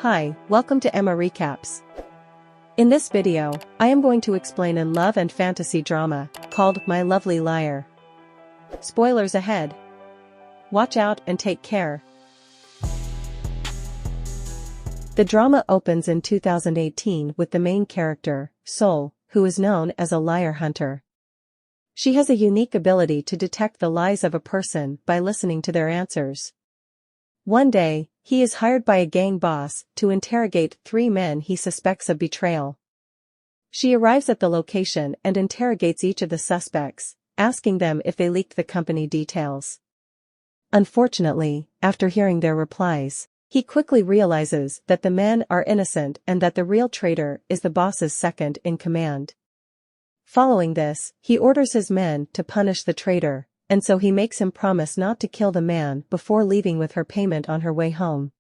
Hi, welcome to Emma Recaps. In this video, I am going to explain a love and fantasy drama called My Lovely Liar. Spoilers ahead. Watch out and take care. The drama opens in 2018 with the main character, Sol, who is known as a liar hunter. She has a unique ability to detect the lies of a person by listening to their answers. One day, he is hired by a gang boss to interrogate 3 men he suspects of betrayal. She arrives at the location and interrogates each of the suspects, asking them if they leaked the company details. Unfortunately, after hearing their replies, he quickly realizes that the men are innocent and that the real traitor is the boss's second in command. Following this, he orders his men to punish the traitor, and so he makes him promise not to kill the man before leaving with her payment on her way home.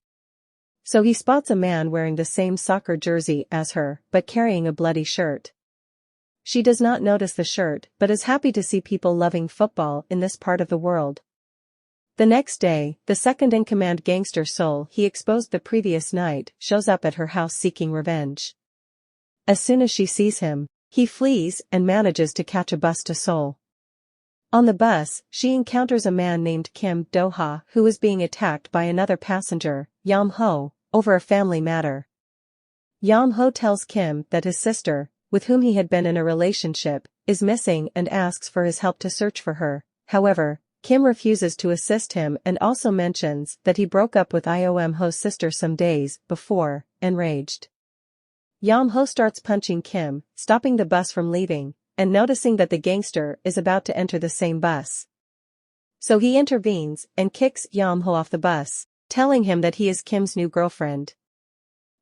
So he spots a man wearing the same soccer jersey as her, but carrying a bloody shirt. She does not notice the shirt but is happy to see people loving football in this part of the world. The next day, the second-in-command gangster Sol he exposed the previous night shows up at her house seeking revenge. As soon as she sees him, he flees and manages to catch a bus to Seoul. On the bus, she encounters a man named Kim Do-ha who is being attacked by another passenger, Yam-ho, over a family matter. Yam-ho tells Kim that his sister, with whom he had been in a relationship, is missing and asks for his help to search for her. However, Kim refuses to assist him and also mentions that he broke up with Yam-ho's sister some days before. Enraged, Yam-ho starts punching Kim, stopping the bus from leaving, and noticing that the gangster is about to enter the same bus. So he intervenes and kicks Yam-ho off the bus, telling him that he is Kim's new girlfriend.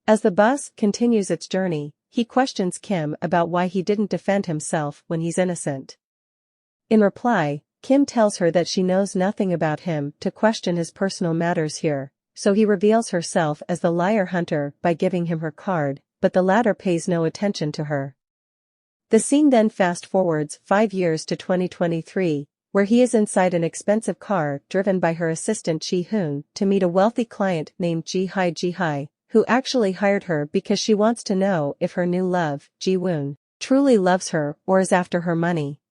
As the bus continues its journey, he questions Kim about why he didn't defend himself when he's innocent. In reply, Kim tells her that she knows nothing about him to question his personal matters here, so he reveals herself as the liar hunter by giving him her card, but the latter pays no attention to her. The scene then fast-forwards 5 years to 2023, where he is inside an expensive car driven by her assistant Ji-hoon to meet a wealthy client named Ji-hi, who actually hired her because she wants to know if her new love, Ji-woon, truly loves her or is after her money.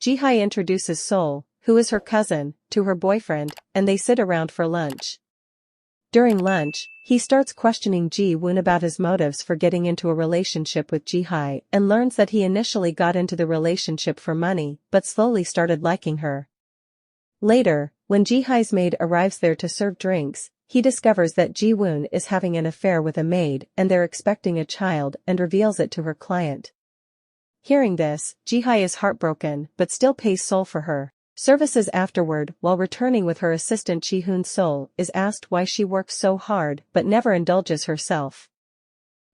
Ji-hi introduces Sol, who is her cousin, to her boyfriend, and they sit around for lunch. During lunch, he starts questioning Ji-woon about his motives for getting into a relationship with Ji-hi and learns that he initially got into the relationship for money but slowly started liking her. Later, when Ji-hi's maid arrives there to serve drinks, he discovers that Ji-woon is having an affair with a maid and they're expecting a child and reveals it to her client. Hearing this, Ji-hi is heartbroken but still pays Sol for her services afterward. While returning with her assistant Ji-hoon, Sol is asked why she works so hard but never indulges herself.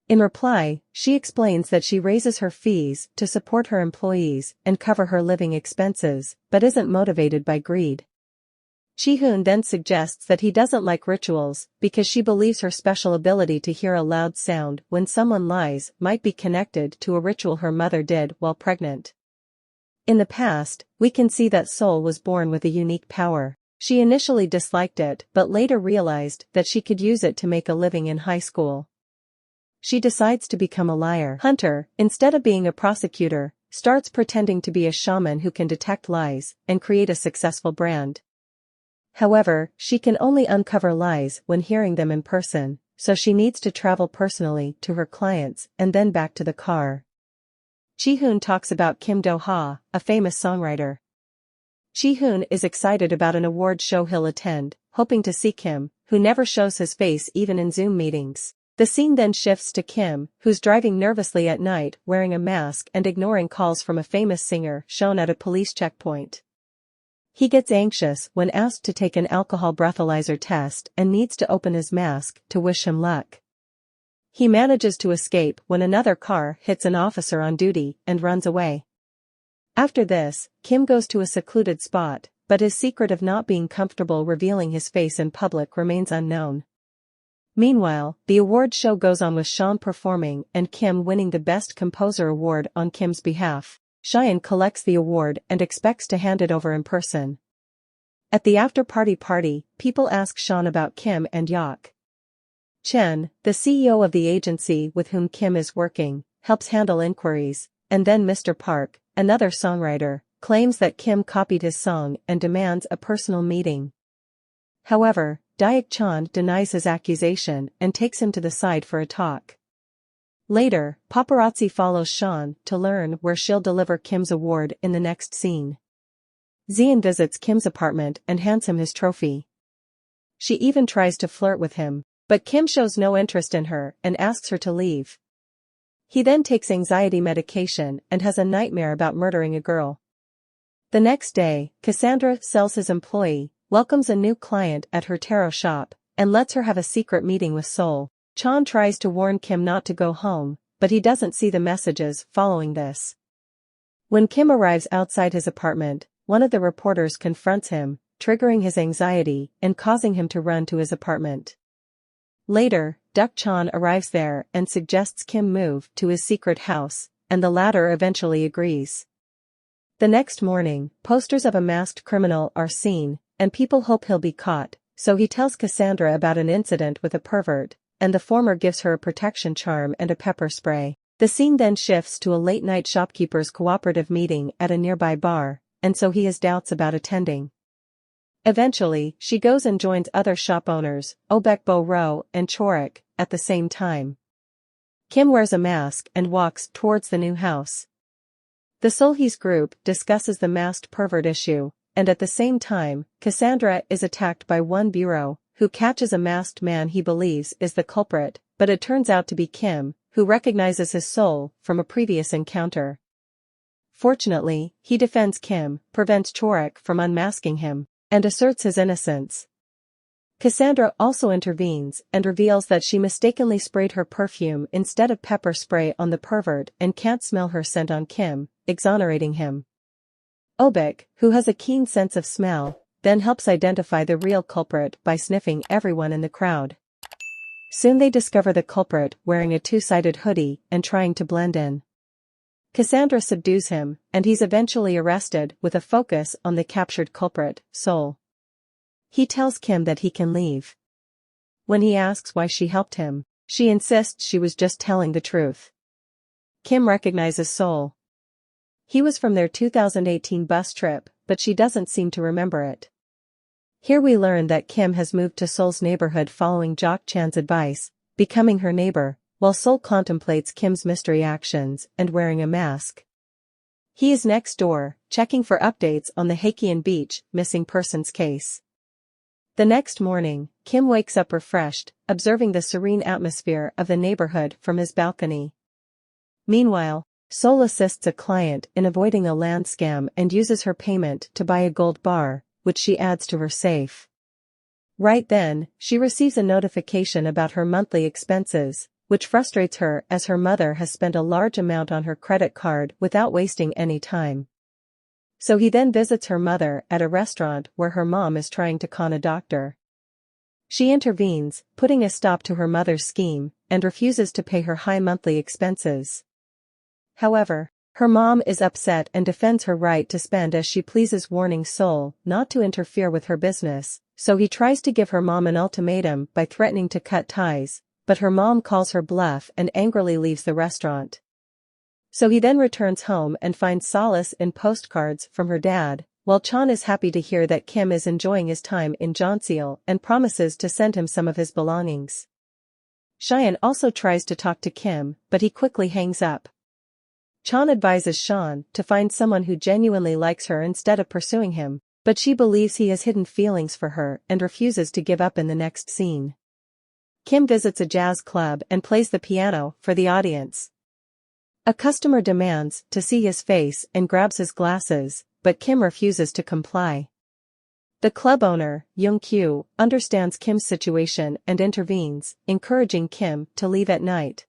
In reply, she explains that she raises her fees to support her employees and cover her living expenses, but isn't motivated by greed. Ji-hoon then suggests that he doesn't like rituals because she believes her special ability to hear a loud sound when someone lies might be connected to a ritual her mother did while pregnant. In the past, we can see that Sol was born with a unique power. She initially disliked it but later realized that she could use it to make a living in high school. She decides to become a liar hunter instead of being a prosecutor, starts pretending to be a shaman who can detect lies and create a successful brand. However, she can only uncover lies when hearing them in person, so she needs to travel personally to her clients and then back to the car. Ji-hoon talks about Kim Do-ha, a famous songwriter. Ji-hoon is excited about an award show he'll attend, hoping to see Kim, who never shows his face even in Zoom meetings. The scene then shifts to Kim, who's driving nervously at night wearing a mask and ignoring calls from a famous singer shown at a police checkpoint. He gets anxious when asked to take an alcohol breathalyzer test and needs to open his mask to wish him luck. He manages to escape when another car hits an officer on duty and runs away. After this, Kim goes to a secluded spot, but his secret of not being comfortable revealing his face in public remains unknown. Meanwhile, the award show goes on with Sean performing and Kim winning the Best Composer award on Kim's behalf. Cheyenne collects the award and expects to hand it over in person. At the after-party, people ask Sean about Kim and Yak. Chen, the CEO of the agency with whom Kim is working, helps handle inquiries, and then Mr. Park, another songwriter, claims that Kim copied his song and demands a personal meeting. However, Dayak Chan denies his accusation and takes him to the side for a talk. Later, paparazzi follows Sean to learn where she'll deliver Kim's award in the next scene. Zian visits Kim's apartment and hands him his trophy. She even tries to flirt with him, but Kim shows no interest in her and asks her to leave. He then takes anxiety medication and has a nightmare about murdering a girl. The next day, Cassandra sells his employee, welcomes a new client at her tarot shop, and lets her have a secret meeting with Sol. Chan tries to warn Kim not to go home, but he doesn't see the messages following this. When Kim arrives outside his apartment, one of the reporters confronts him, triggering his anxiety and causing him to run to his apartment. Later, Duck Chan arrives there and suggests Kim move to his secret house, and the latter eventually agrees. The next morning, posters of a masked criminal are seen, and people hope he'll be caught, so he tells Cassandra about an incident with a pervert, and the former gives her a protection charm and a pepper spray. The scene then shifts to a late-night shopkeepers' cooperative meeting at a nearby bar, and so he has doubts about attending. Eventually, she goes and joins other shop owners, Obekbo Ro and Chorik, at the same time. Kim wears a mask and walks towards the new house. The Solhees group discusses the masked pervert issue, and at the same time, Cassandra is attacked by one bureau, who catches a masked man he believes is the culprit, but it turns out to be Kim, who recognizes his soul from a previous encounter. Fortunately, he defends Kim, prevents Chorik from unmasking him, and asserts his innocence. Cassandra also intervenes and reveals that she mistakenly sprayed her perfume instead of pepper spray on the pervert and can't smell her scent on Kim, exonerating him. Obek, who has a keen sense of smell, then helps identify the real culprit by sniffing everyone in the crowd. Soon they discover the culprit wearing a two-sided hoodie and trying to blend in. Cassandra subdues him, and he's eventually arrested with a focus on the captured culprit, Sol. He tells Kim that he can leave. When he asks why she helped him, she insists she was just telling the truth. Kim recognizes Sol. He was from their 2018 bus trip, but she doesn't seem to remember it. Here we learn that Kim has moved to Sol's neighborhood following Jock Chan's advice, becoming her neighbor, while Sol contemplates Kim's mystery actions and wearing a mask. He is next door, checking for updates on the Heikian Beach missing persons case. The next morning, Kim wakes up refreshed, observing the serene atmosphere of the neighborhood from his balcony. Meanwhile, Sol assists a client in avoiding a land scam and uses her payment to buy a gold bar, which she adds to her safe. Right then, she receives a notification about her monthly expenses, which frustrates her as her mother has spent a large amount on her credit card without wasting any time. So he then visits her mother at a restaurant where her mom is trying to con a doctor. She intervenes, putting a stop to her mother's scheme, and refuses to pay her high monthly expenses. However, her mom is upset and defends her right to spend as she pleases, warning Sol not to interfere with her business, so he tries to give her mom an ultimatum by threatening to cut ties, but her mom calls her bluff and angrily leaves the restaurant. So he then returns home and finds solace in postcards from her dad, while Chan is happy to hear that Kim is enjoying his time in Jeonseil and promises to send him some of his belongings. Cheyenne also tries to talk to Kim, but he quickly hangs up. Chan advises Sean to find someone who genuinely likes her instead of pursuing him, but she believes he has hidden feelings for her and refuses to give up in the next scene. Kim visits a jazz club and plays the piano for the audience. A customer demands to see his face and grabs his glasses, but Kim refuses to comply. The club owner, Young Kyu, understands Kim's situation and intervenes, encouraging Kim to leave at night.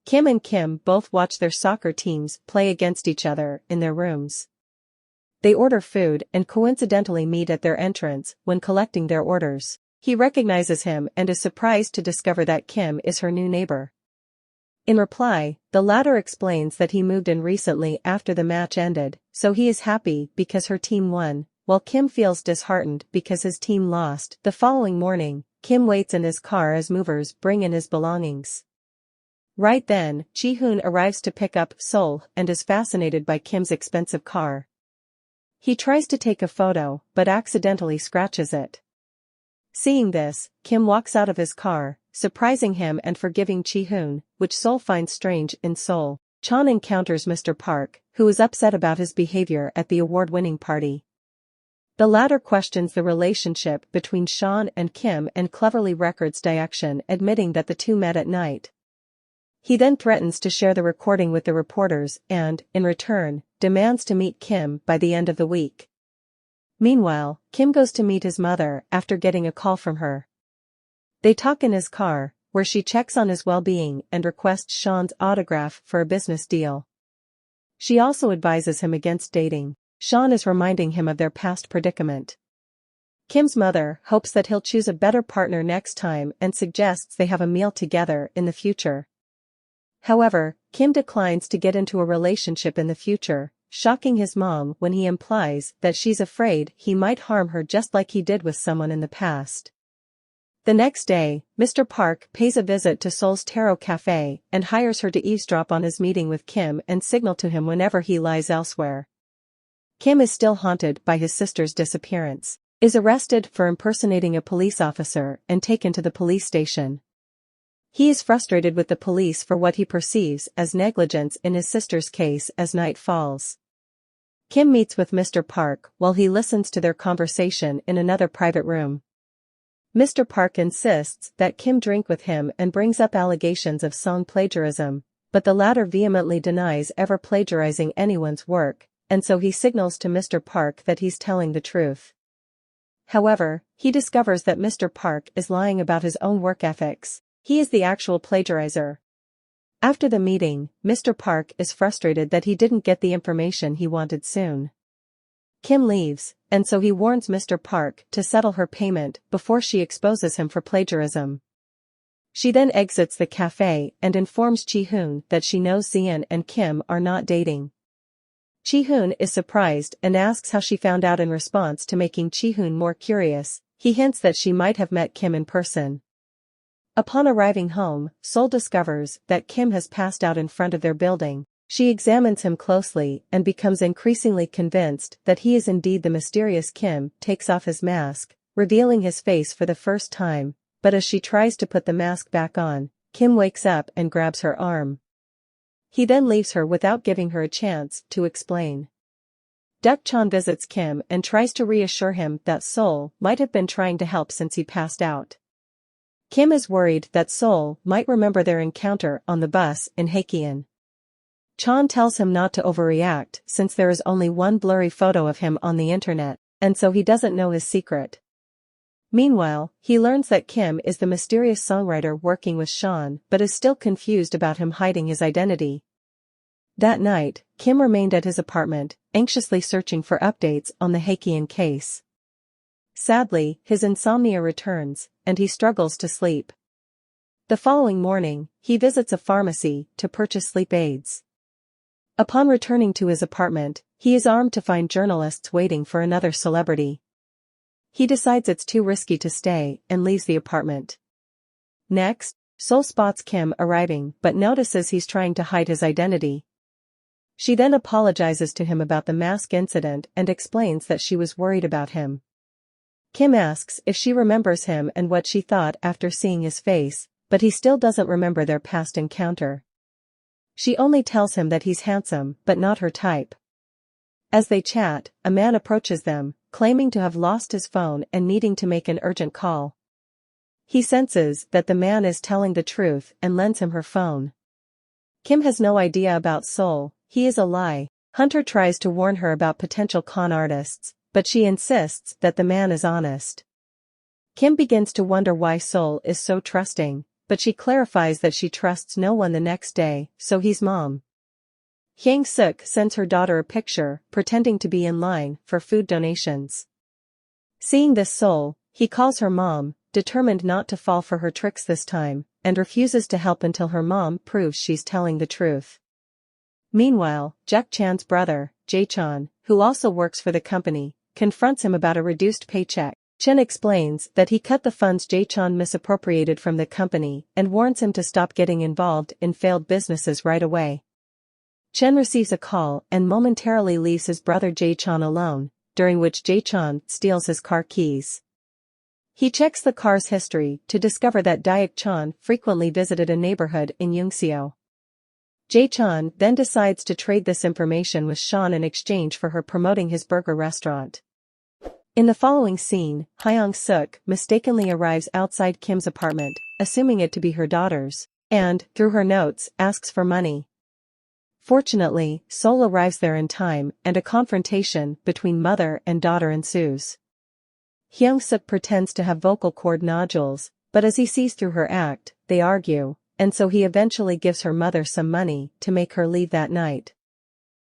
Kim and Kim both watch their soccer teams play against each other in their rooms. They order food and coincidentally meet at their entrance when collecting their orders. He recognizes him and is surprised to discover that Kim is her new neighbor. In reply, the latter explains that he moved in recently after the match ended, so he is happy because her team won, while Kim feels disheartened because his team lost. The following morning, Kim waits in his car as movers bring in his belongings. Right then, Ji-hoon arrives to pick up Sol and is fascinated by Kim's expensive car. He tries to take a photo, but accidentally scratches it. Seeing this, Kim walks out of his car, surprising him and forgiving Ji-hoon, which Sol finds strange in Seoul. Chan encounters Mr. Park, who is upset about his behavior at the award-winning party. The latter questions the relationship between Sean and Kim and cleverly records Daeaction admitting that the two met at night. He then threatens to share the recording with the reporters and, in return, demands to meet Kim by the end of the week. Meanwhile, Kim goes to meet his mother after getting a call from her. They talk in his car, where she checks on his well-being and requests Sean's autograph for a business deal. She also advises him against dating. Sean is reminding him of their past predicament. Kim's mother hopes that he'll choose a better partner next time and suggests they have a meal together in the future. However, Kim declines to get into a relationship in the future, shocking his mom when he implies that she's afraid he might harm her just like he did with someone in the past. The next day, Mr. Park pays a visit to Seoul's Tarot Cafe and hires her to eavesdrop on his meeting with Kim and signal to him whenever he lies elsewhere. Kim is still haunted by his sister's disappearance, is arrested for impersonating a police officer and taken to the police station. He is frustrated with the police for what he perceives as negligence in his sister's case as night falls. Kim meets with Mr. Park while he listens to their conversation in another private room. Mr. Park insists that Kim drink with him and brings up allegations of song plagiarism, but the latter vehemently denies ever plagiarizing anyone's work, and so he signals to Mr. Park that he's telling the truth. However, he discovers that Mr. Park is lying about his own work ethics. He is the actual plagiarizer. After the meeting, Mr. Park is frustrated that he didn't get the information he wanted soon. Kim leaves, and so he warns Mr. Park to settle her payment before she exposes him for plagiarism. She then exits the cafe and informs Ji-hoon that she knows Zian and Kim are not dating. Ji-hoon is surprised and asks how she found out. In response to making Ji-hoon more curious, he hints that she might have met Kim in person. Upon arriving home, Seoul discovers that Kim has passed out in front of their building. She examines him closely and becomes increasingly convinced that he is indeed the mysterious Kim. Takes off his mask, revealing his face for the first time, but as she tries to put the mask back on, Kim wakes up and grabs her arm. He then leaves her without giving her a chance to explain. Duk-chan visits Kim and tries to reassure him that Seoul might have been trying to help since he passed out. Kim is worried that Seoul might remember their encounter on the bus in Haekian. Chan tells him not to overreact since there is only one blurry photo of him on the internet, and so he doesn't know his secret. Meanwhile, he learns that Kim is the mysterious songwriter working with Sean but is still confused about him hiding his identity. That night, Kim remained at his apartment, anxiously searching for updates on the Haekian case. Sadly, his insomnia returns, and he struggles to sleep. The following morning, he visits a pharmacy to purchase sleep aids. Upon returning to his apartment, he is armed to find journalists waiting for another celebrity. He decides it's too risky to stay and leaves the apartment. Next, Seoul spots Kim arriving but notices he's trying to hide his identity. She then apologizes to him about the mask incident and explains that she was worried about him. Kim asks if she remembers him and what she thought after seeing his face, but he still doesn't remember their past encounter. She only tells him that he's handsome but not her type. As they chat, a man approaches them, claiming to have lost his phone and needing to make an urgent call. He senses that the man is telling the truth and lends him her phone. Kim has no idea about Seoul. He is a lie. Hunter tries to warn her about potential con artists, but she insists that the man is honest. Kim begins to wonder why Seoul is so trusting, but she clarifies that she trusts no one the next day, so he's mom. Hyang-suk sends her daughter a picture, pretending to be in line for food donations. Seeing this Seoul, he calls her mom, determined not to fall for her tricks this time, and refuses to help until her mom proves she's telling the truth. Meanwhile, Jack-chan's brother, Jae-chan, who also works for the company, confronts him about a reduced paycheck. Chen explains that he cut the funds Jae-chan misappropriated from the company and warns him to stop getting involved in failed businesses right away. Chen receives a call and momentarily leaves his brother Jae-chan alone, during which Jae-chan steals his car keys. He checks the car's history to discover that Dayak-chan frequently visited a neighborhood in Yungseo. Jae-chan then decides to trade this information with Sean in exchange for her promoting his burger restaurant. In the following scene, Hyung-suk mistakenly arrives outside Kim's apartment, assuming it to be her daughter's, and, through her notes, asks for money. Fortunately, Sol arrives there in time, and a confrontation between mother and daughter ensues. Hyung-suk pretends to have vocal cord nodules, but as he sees through her act, they argue, and so he eventually gives her mother some money to make her leave that night.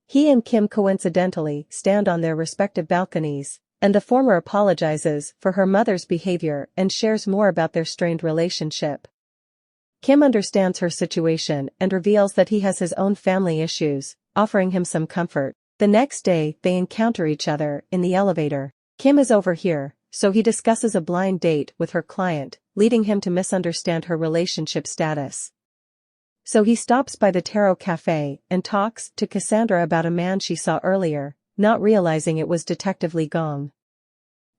He and Kim coincidentally stand on their respective balconies, and the former apologizes for her mother's behavior and shares more about their strained relationship. Kim understands her situation and reveals that he has his own family issues, offering him some comfort. The next day, they encounter each other in the elevator. Kim is over here, so he discusses a blind date with her client, leading him to misunderstand her relationship status. So he stops by the Tarot Cafe and talks to Cassandra about a man she saw earlier, not realizing it was Detective Lee Gong.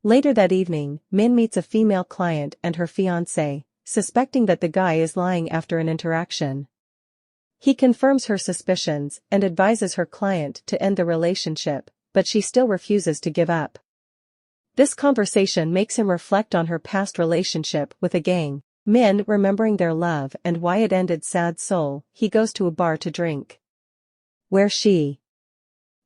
Later that evening, Min meets a female client and her fiancé, suspecting that the guy is lying after an interaction. He confirms her suspicions and advises her client to end the relationship, but she still refuses to give up. This conversation makes him reflect on her past relationship with a gang. Min remembering their love and why it ended sad soul, he goes to a bar to drink. Where she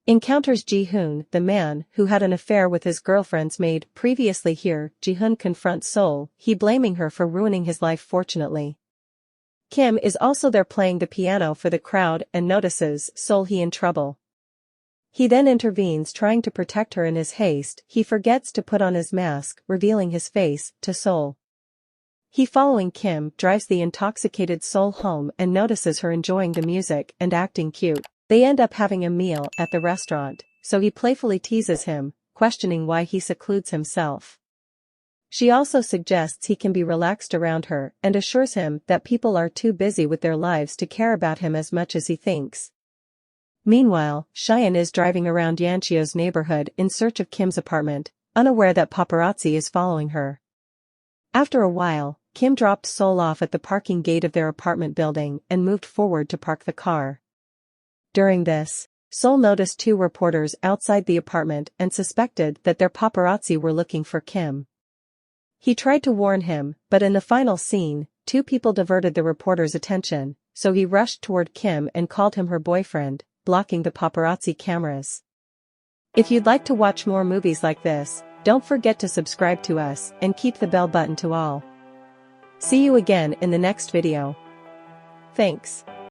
encounters Ji-hoon, the man who had an affair with his girlfriend's maid previously. Here, Ji-hoon confronts Sol, he blaming her for ruining his life. Fortunately, Kim is also there playing the piano for the crowd and notices Sol he in trouble. He then intervenes trying to protect her. In his haste, he forgets to put on his mask, revealing his face to Sol. He following Kim drives the intoxicated Sol home and notices her enjoying the music and acting cute. They end up having a meal at the restaurant, so he playfully teases him, questioning why he secludes himself. She also suggests he can be relaxed around her and assures him that people are too busy with their lives to care about him as much as he thinks. Meanwhile, Cheyenne is driving around Yanchio's neighborhood in search of Kim's apartment, unaware that paparazzi is following her. After a while, Kim dropped Sol off at the parking gate of their apartment building and moved forward to park the car. During this, Sol noticed two reporters outside the apartment and suspected that their paparazzi were looking for Kim. He tried to warn him, but in the final scene, two people diverted the reporter's attention, so he rushed toward Kim and called him her boyfriend, blocking the paparazzi cameras. If you'd like to watch more movies like this, don't forget to subscribe to us and keep the bell button to all. See you again in the next video. Thanks.